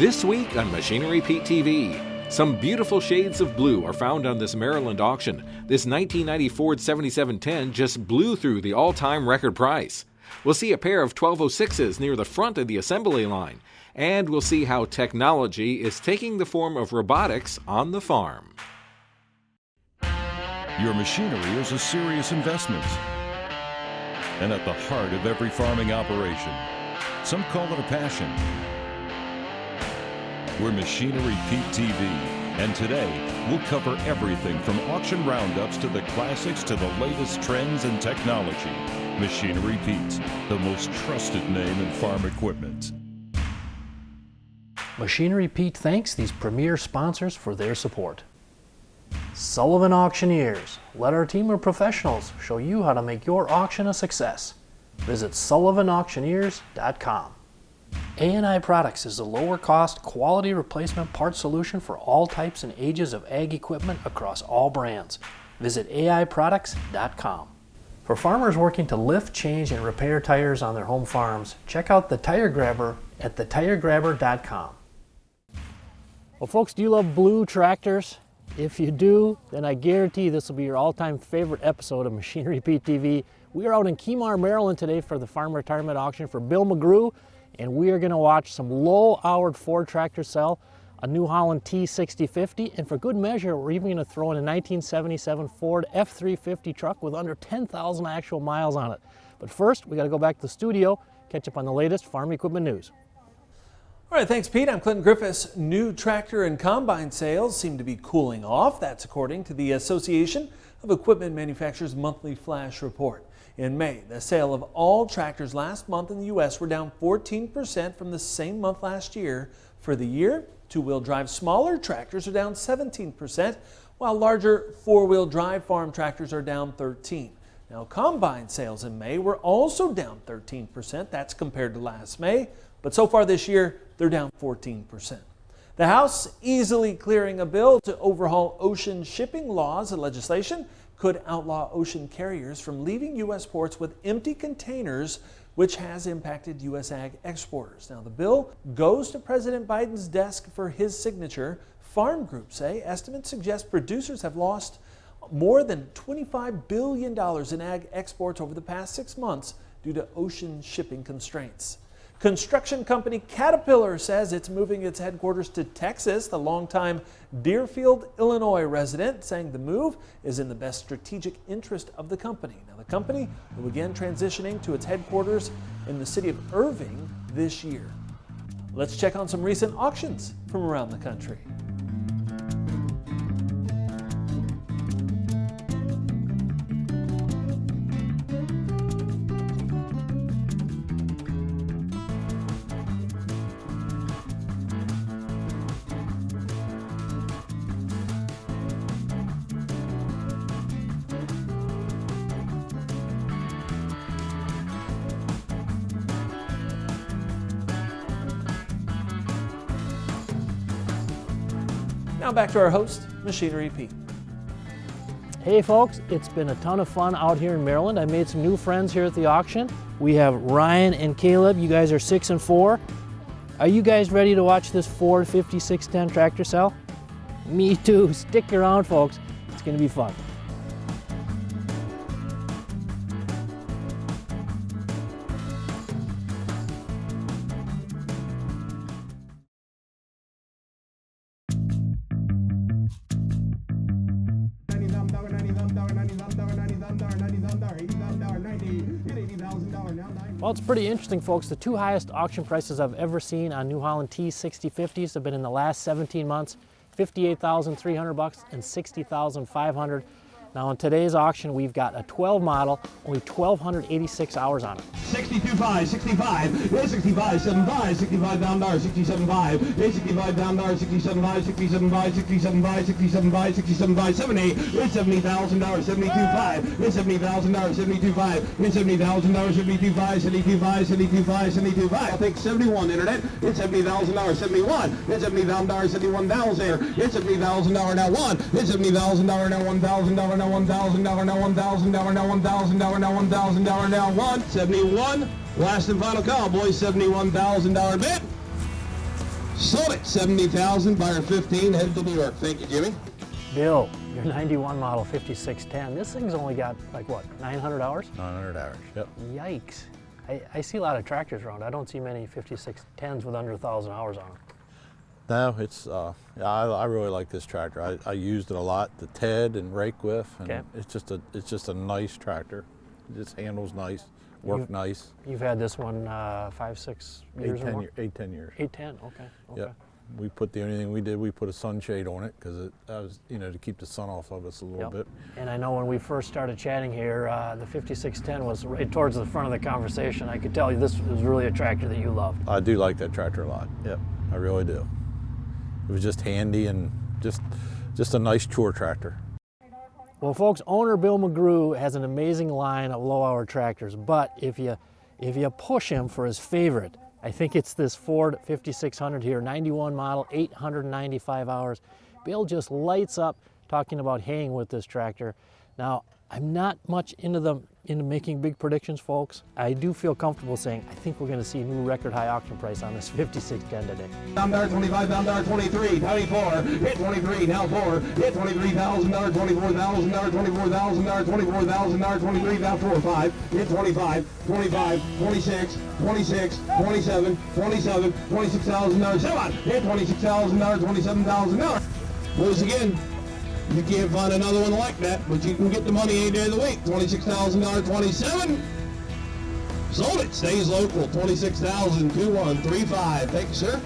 This week on Machinery Pete TV, some beautiful shades of blue are found on this Maryland auction. This 1990 Ford 7710 just blew through the all-time record price. We'll see a pair of 1206s near the front of the assembly line, and we'll see how technology is taking the form of robotics on the farm. Your machinery is a serious investment and at the heart of every farming operation. Some call it a passion. We're Machinery Pete TV, and today we'll cover everything from auction roundups to the classics to the latest trends and technology. Machinery Pete, the most trusted name in farm equipment. Machinery Pete thanks these premier sponsors for their support. Sullivan Auctioneers. Let our team of professionals show you how to make your auction a success. Visit sullivanauctioneers.com. A&I Products is a lower-cost, quality replacement part solution for all types and ages of ag equipment across all brands. Visit aiproducts.com. For farmers working to lift, change, and repair tires on their home farms, check out the Tire Grabber at thetiregrabber.com. Well, folks, do you love blue tractors? If you do, then I guarantee this will be your all-time favorite episode of Machinery Pete TV. We are out in Kemar, Maryland today for the farm retirement auction for Bill McGrew, and we are going to watch some low-houred Ford tractors sell, a New Holland T6050, and for good measure, we're even going to throw in a 1977 Ford F350 truck with under 10,000 actual miles on it. But first, we got to go back to the studio, catch up on the latest farm equipment news. All right, thanks, Pete. I'm Clinton Griffiths. New tractor and combine sales seem to be cooling off. That's according to the Association of Equipment Manufacturers' monthly flash report. In May, the sale of all tractors last month in the U.S. were down 14% from the same month last year. For the year, two-wheel drive smaller tractors are down 17%, while larger four-wheel drive farm tractors are down 13%. Now, combine sales in May were also down 13%. That's compared to last May, but so far this year, they're down 14%. The House easily clearing a bill to overhaul ocean shipping laws and legislation could outlaw ocean carriers from leaving U.S. ports with empty containers, which has impacted U.S. ag exporters. Now, the bill goes to President Biden's desk for his signature. Farm groups say estimates suggest producers have lost more than $25 billion in ag exports over the past 6 months due to ocean shipping constraints. Construction company Caterpillar says it's moving its headquarters to Texas. The longtime Deerfield, Illinois resident saying the move is in the best strategic interest of the company. Now, the company will begin transitioning to its headquarters in the city of Irving this year. Let's check on some recent auctions from around the country. Now back to our host, Machinery Pete. Hey folks, it's been a ton of fun out here in Maryland. I made some new friends here at the auction. We have Ryan and Caleb. You guys are 6 and 4. Are you guys ready to watch this Ford 5610 tractor sell? Me too. Stick around, folks. It's going to be fun. Well, it's pretty interesting, folks. The two highest auction prices I've ever seen on New Holland T6050s have been in the last 17 months, $58,300 and $60,500. Now in today's auction, we've got a 12 model, only 1,286 hours on it. 62.5, 65, 65, 75, 65 down $, 67.5, 65 down $, 67.5, 67.5, 67.5, 67.5, 67.5, 78, it's $70,000, 72.5, it's $70,000, 72.5, it's $70,000, 72.5, 72.5, 72.5, 72.5. I'll take 71 internet, it's $70,000, 71, it's $70,000, 71,000, it's $70,000 now one, it's $70,000 now $1,000 now $1,000 now $1,000 now $1,000 now $1,000 now 171. Last and final call, boys. $71,000 bid. Sold it. 70,000. Buyer 15. Headed to New York. Thank you, Jimmy. Bill, your 91 model 5610, this thing's only got like what, 900 hours? 900 hours, yep. Yikes. I see a lot of tractors around. I don't see many 5610s with under 1,000 hours on them. No, it's, yeah, I really like this tractor. I used it a lot to TED and rake with, and Okay. it's just a nice tractor. It just handles nice, work nice. You've had this one 5-6 years or more? 8-10 years. 8-10, okay. Yep. We put the only thing we did, we put a sunshade on it because it was, you know, to keep the sun off of us a little bit. And I know when we first started chatting here, the 5610 was right towards the front of the conversation. I could tell you this was really a tractor that you loved. I do like that tractor a lot. Yep, I really do. It was just handy and just a nice chore tractor. Well, folks, owner Bill McGrew has an amazing line of low-hour tractors, but if you push him for his favorite, I think it's this Ford 5600 here, 91 model, 895 hours. Bill just lights up talking about haying with this tractor. Now, I'm not much into making big predictions, folks. I do feel comfortable saying I think we're going to see a new record high auction price on this 5610 today. Down there 25, down there 23, 24, hit 23, now 4, hit $23,000, $24,000, $24,000, $24,000, 23, now 4, 5, hit 25, 25, 26, 26, 27, 27, $26,000, 7, hit $26,000, $27,000. Once again, you can't find another one like that, but you can get the money any day of the week. $26,000, 27. Sold it. Stays local. 26,000, 2135. Thank you, sir.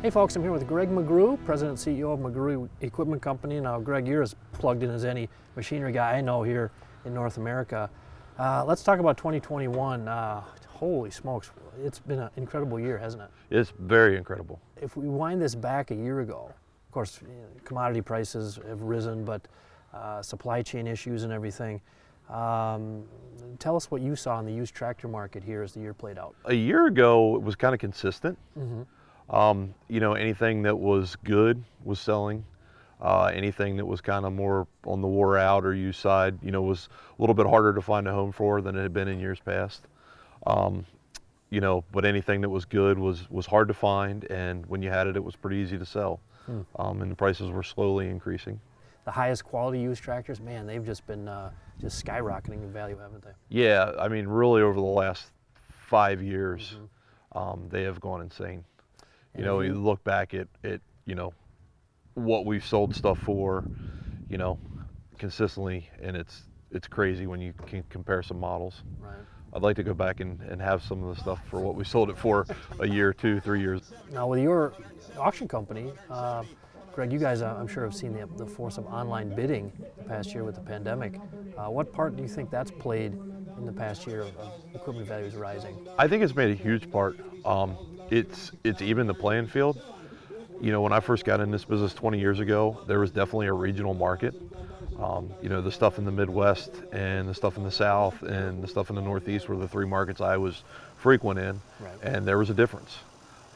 Hey folks, I'm here with Greg McGrew, President and CEO of McGrew Equipment Company. Now, Greg, you're as plugged in as any machinery guy I know here in North America. Let's talk about 2021. Holy smokes, it's been an incredible year, hasn't it? It's very incredible. If we wind this back a year ago, of course, commodity prices have risen, but supply chain issues and everything. Tell us what you saw in the used tractor market here as the year played out. A year ago, it was kind of consistent. You know, anything that was good was selling. Anything that was kind of more on the wore out or used side, you know, was a little bit harder to find a home for than it had been in years past. You know, but anything that was good was hard to find, and when you had it, it was pretty easy to sell. And the prices were slowly increasing. The highest quality used tractors, man, they've just been just skyrocketing in value, haven't they? Yeah, I mean, really over the last 5 years, they have gone insane. You know, you look back at you know, what we've sold stuff for, you know, consistently, and it's crazy when you can compare some models. Right. I'd like to go back and have some of the stuff for what we sold it for a year, 2, 3 years. Now with your auction company, Greg, you guys I'm sure have seen the force of online bidding the past year with the pandemic. What part do you think that's played in the past year of equipment values rising? I think it's made a huge part. It's even the playing field. You know, when I first got in this business 20 years ago, there was definitely a regional market. You know, the stuff in the Midwest and the stuff in the South and the stuff in the Northeast were the 3 markets I was frequent in, and there was a difference.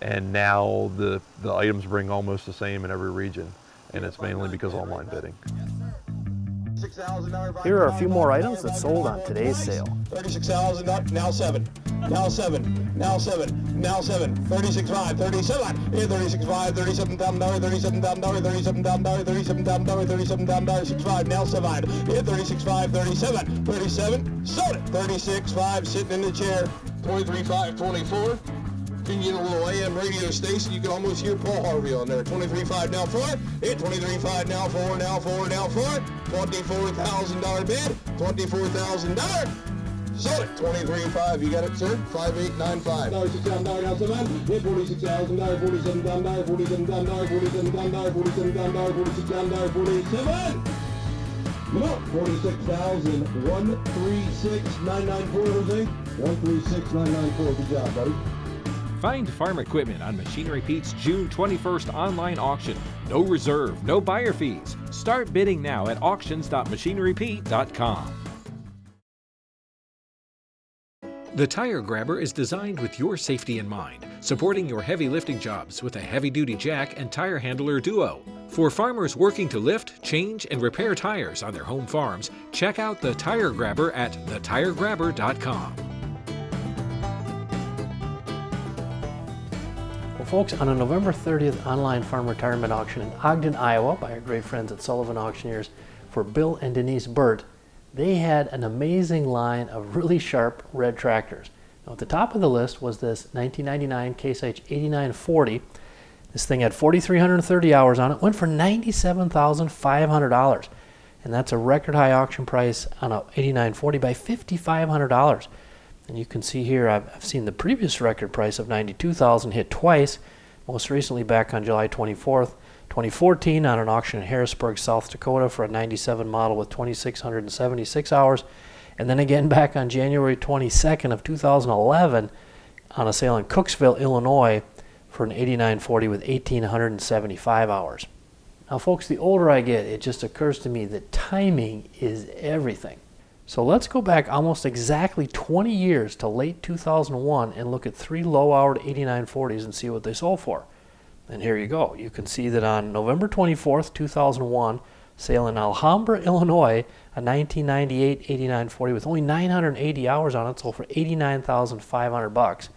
And now the items bring almost the same in every region, and it's mainly because of online bidding. Here are a few more items that sold on today's sale. 36,000, now 7, now 7, now 7, now 7, 36,500, 37, yeah, 36,500, $37,000, $37,000, $37,000, $37,000, $37,000, 65, now 7, yeah, 36,500, 37, 37, sold it, 36,500, sitting in the chair, 23,500, 24. Can you get a little AM radio station? You can almost hear Paul Harvey on there. 23.5 now 4. Hit 23.5 now 4, now 4, now 4. $24,000 bid. $24,000. Sold it. 23.5. You got it, sir? 5895. $6,000 now 7. Hit $46,000. $47,000. $47,000. $47,000. $47,000. $46,000. $47. No, 46,000. 136,994, Jose. 136,994. Good job, buddy. Find farm equipment on Machinery Pete's June 21st online auction. No reserve, no buyer fees. Start bidding now at auctions.machinerypete.com. The Tire Grabber is designed with your safety in mind, supporting your heavy lifting jobs with a heavy-duty jack and tire handler duo. For farmers working to lift, change, and repair tires on their home farms, check out the Tire Grabber at thetiregrabber.com. Well, folks, on a November 30th online farm retirement auction in Ogden, Iowa, by our great friends at Sullivan Auctioneers for Bill and Denise Burt, they had an amazing line of really sharp red tractors. Now, at the top of the list was this 1999 Case IH 8940. This thing had 4,330 hours on it, went for $97,500. And that's a record high auction price on a 8940 by $5,500. And you can see here, I've seen the previous record price of $92,000 hit twice, most recently back on July 24th, 2014 on an auction in Harrisburg, South Dakota for a 97 model with 2,676 hours. And then again back on January 22nd of 2011 on a sale in Cooksville, Illinois for an 8940 with 1,875 hours. Now folks, the older I get, it just occurs to me that timing is everything. So let's go back almost exactly 20 years to late 2001 and look at 3 low-hour 8940s and see what they sold for. And here you go. You can see that on November 24th, 2001, sale in Alhambra, Illinois, a 1998 8940 with only 980 hours on it sold for $89,500.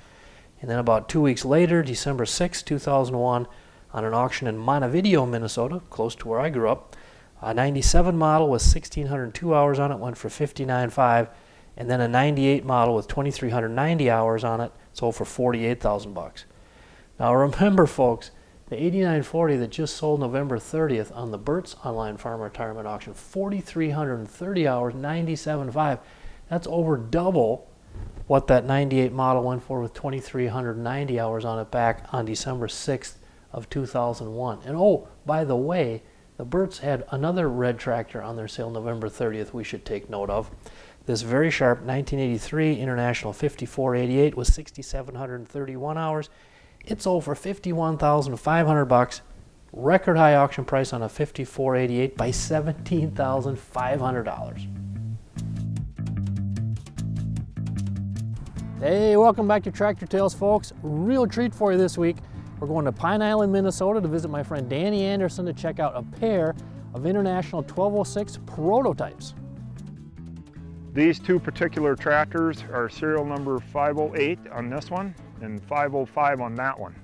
And then about 2 weeks later, December 6, 2001, on an auction in Montevideo, Minnesota, close to where I grew up, a 97 model with 1,602 hours on it went for $59,500, and then a 98 model with 2,390 hours on it sold for $48,000. Now remember, folks, the 8940 that just sold November 30th on the Burt's online farm retirement auction, 4,330 hours, $97,500. That's over double what that 98 model went for with 2,390 hours on it back on December 6th of 2001. And oh, by the way, the Burt's had another red tractor on their sale November 30th we should take note of. This very sharp 1983 International 5488 with 6,731 hours. It sold for $51,500. Record high auction price on a 5488 by $17,500. Hey, welcome back to Tractor Tales, folks. Real treat for you this week. We're going to Pine Island, Minnesota to visit my friend Danny Anderson to check out a pair of International 1206 prototypes. These two particular tractors are serial number 508 on this one and 505 on that one.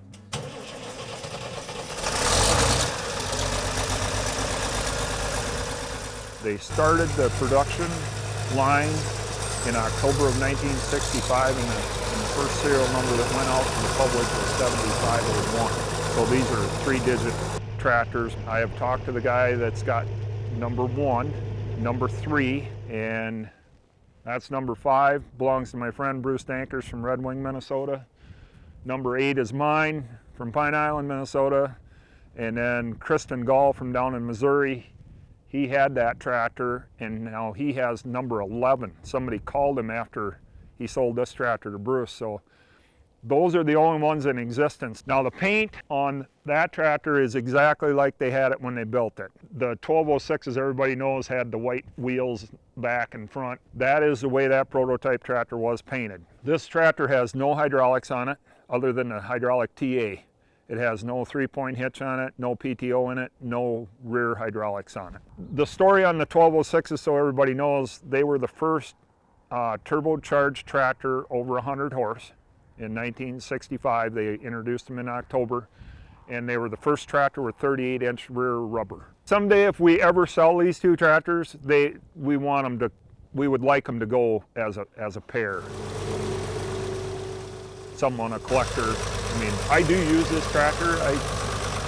They started the production line in October of 1965, and the first serial number that went out to the public was 7501. So these are 3-digit tractors. I have talked to the guy that's got number 1, number 3, and that's number 5, belongs to my friend Bruce Dankers from Red Wing, Minnesota. Number 8 is mine from Pine Island, Minnesota. And then Kristen Gall from down in Missouri, he had that tractor, and now he has number 11. Somebody called him after he sold this tractor to Bruce, so those are the only ones in existence. Now the paint on that tractor is exactly like they had it when they built it. The 1206, as everybody knows, had the white wheels back and front. That is the way that prototype tractor was painted. This tractor has no hydraulics on it other than the hydraulic TA. It has no 3-point hitch on it, no PTO in it, no rear hydraulics on it. The story on the 1206 is, so everybody knows, they were the first turbocharged tractor over 100 horse. In 1965, they introduced them in October, and they were the first tractor with 38-inch rear rubber. Someday, if we ever sell these two tractors, we would like them to go as a pair. Someone, a collector. I mean, I do use this tractor.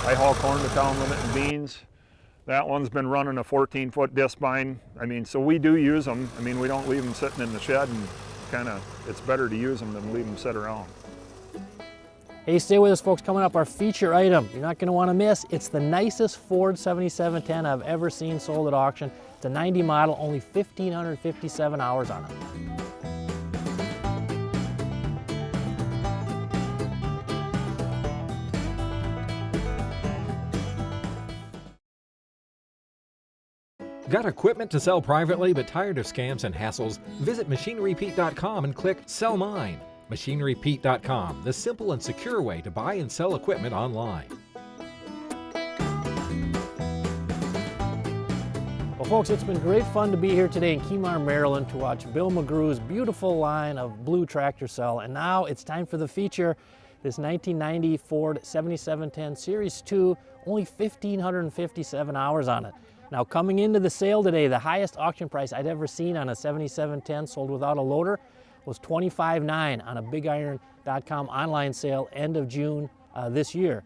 I haul corn to town with it and beans. That one's been running a 14-foot disc bind. I mean, so we do use them. I mean, we don't leave them sitting in the shed, and it's better to use them than leave them sit around. Hey, stay with us, folks. Coming up, our feature item you're not going to want to miss. It's the nicest Ford 7710 I've ever seen sold at auction. It's a 90 model, only 1,557 hours on it. Got equipment to sell privately but tired of scams and hassles? Visit MachineryPete.com and click Sell Mine. MachineryPete.com, the simple and secure way to buy and sell equipment online. Well, folks, it's been great fun to be here today in Kemar, Maryland to watch Bill McGrew's beautiful line of blue tractor sell. And now it's time for the feature. This 1990 Ford 7710 Series 2, only 1,557 hours on it. Now coming into the sale today, the highest auction price I'd ever seen on a 7710 sold without a loader was $25,900 on a BigIron.com online sale end of June this year.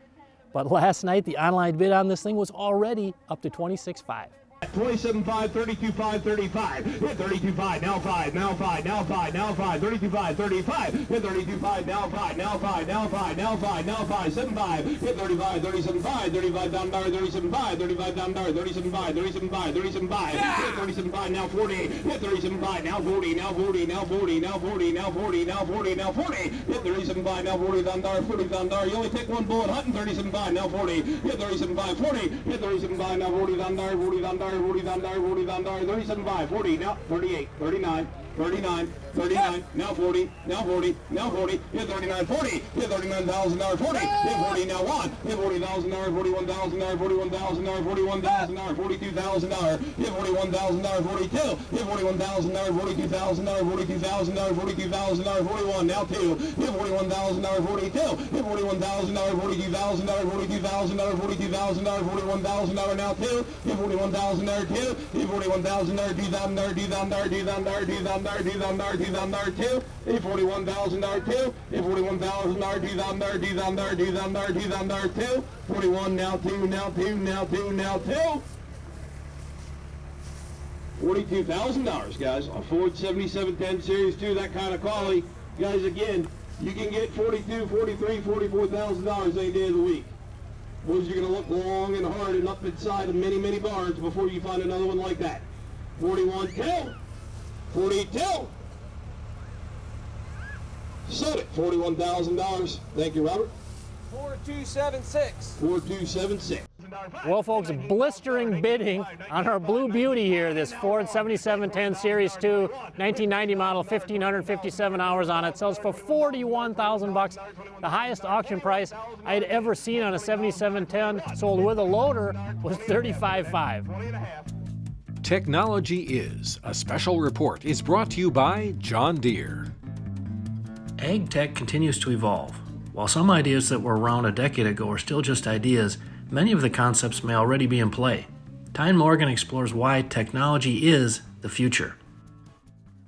But last night, the online bid on this thing was already up to $26,500. 27.5, 32.5, 35. Hit 32.5, now 5, now 5, now 5, now 5, 32.5, 35. Hit 32.5, now 5, now 5, now 5, now 5, now 5, 7.5. Hit 35, 37.5, 35 down there, 37.5, 35 down there, 37.5, 37.5, 37.5. Hit 37.5, now 40. Hit 37.5, now 40, now 40, now 40, now 40, now 40, now 40, now 40. Hit 37.5, now 40 down there, 40 down there. You only take one bullet, hunting 37.5, now 40. Hit 37.5, 40. Hit 37.5, now 40 down there, 40 down there. 40 down there, 40 down there, 37.5, 40, now 38, 39, 39, 39, now 40, now 40, now 40, hit 39, 40, hit $39,000, 40, hit 40, now 1, hit $40,000, $41,000, $41,000, $41,000, $42,000, hit $41,000, 42, hit $41,000, $42,000, $42,000, $42,000, 41, now 2, hit $41,000, 42, hit $41,000, $42,000, $42,000, $42,000, $41,000, now 2, hit $41,000, 2, hit $41,000, $2,000, $2,000, $2,000, $2,000, $2,000, $2,000, 2, hit $41,000, 2, hit $41,000, $2,000, $2,000, $2,000, $2,000, 2, 41, now 2, now 2, now 2, now 2. $42,000, guys, a Ford 7710 Series 2, that kind of quality. Guys, again, you can get $42,000, $43,000, $44,000 any day of the week. Those you're going to look long and hard and up inside of many, many barns before you find another one like that. 41, 2. 42. Sold it. $41,000. Thank you, Robert. 4276. 4276. Well, folks, blistering bidding on our Blue Beauty here, this Ford 7710 Series 2, 1990 model, 1,557 hours on it. Sells for $41,000. The highest auction price I had ever seen on a 7710 sold with a loader was $35,500. Technology Is, a special report, is brought to you by John Deere. Ag tech continues to evolve. While some ideas that were around a decade ago are still just ideas, many of the concepts may already be in play. Tyne Morgan explores why technology is the future.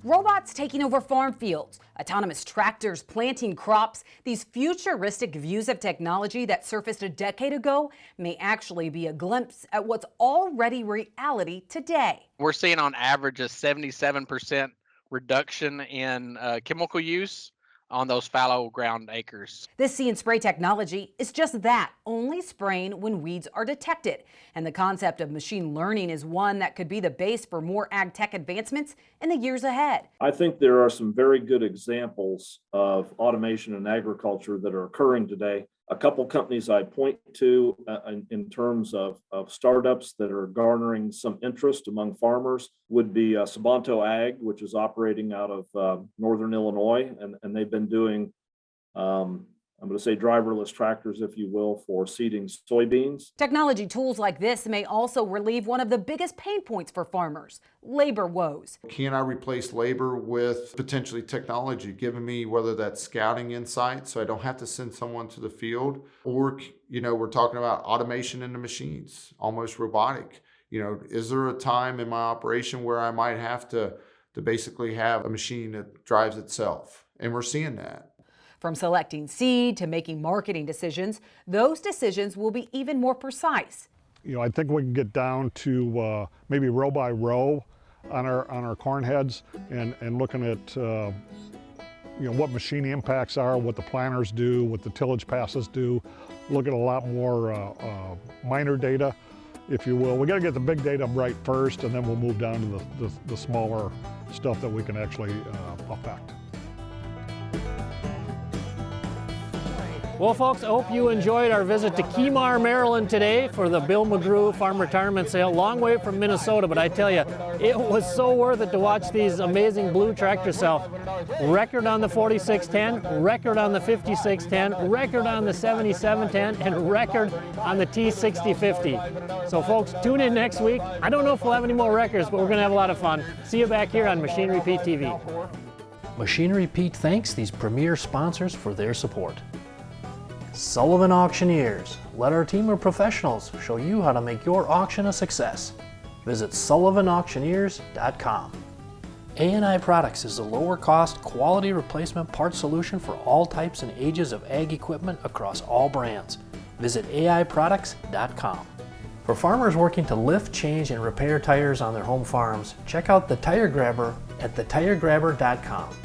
Robots taking over farm fields, autonomous tractors planting crops, these futuristic views of technology that surfaced a decade ago may actually be a glimpse at what's already reality today. We're seeing on average a 77% reduction in chemical use on those fallow ground acres. This See and Spray technology is just that, only spraying when weeds are detected. And the concept of machine learning is one that could be the base for more ag tech advancements in the years ahead. I think there are some very good examples of automation in agriculture that are occurring today. A couple companies I point to in terms of startups that are garnering some interest among farmers would be Sabanto Ag, which is operating out of Northern Illinois, and they've been doing, I'm going to say driverless tractors, if you will, for seeding soybeans. Technology tools like this may also relieve one of the biggest pain points for farmers, labor woes. Can I replace labor with potentially technology, giving me whether that's scouting insight so I don't have to send someone to the field, or, we're talking about automation in the machines, almost robotic. Is there a time in my operation where I might have to basically have a machine that drives itself? And we're seeing that. From selecting seed to making marketing decisions, those decisions will be even more precise. I think we can get down to maybe row by row on our corn heads and looking at what machine impacts are, what the planters do, what the tillage passes do. Look at a lot more minor data, if you will. We got to get the big data right first, and then we'll move down to the smaller stuff that we can actually affect. Well, folks, I hope you enjoyed our visit to Kemar, Maryland today for the Bill McGrew Farm Retirement Sale. Long way from Minnesota, but I tell you, it was so worth it to watch these amazing blue tractors sell. Record on the 4610, record on the 5610, record on the 7710, and record on the T6050. So, folks, tune in next week. I don't know if we'll have any more records, but we're going to have a lot of fun. See you back here on Machinery Pete TV. Machinery Pete thanks these premier sponsors for their support. Sullivan Auctioneers. Let our team of professionals show you how to make your auction a success. Visit sullivanauctioneers.com. A&I Products is a lower cost, quality replacement parts solution for all types and ages of ag equipment across all brands. Visit aiproducts.com. For farmers working to lift, change, and repair tires on their home farms, check out the Tire Grabber at thetiregrabber.com.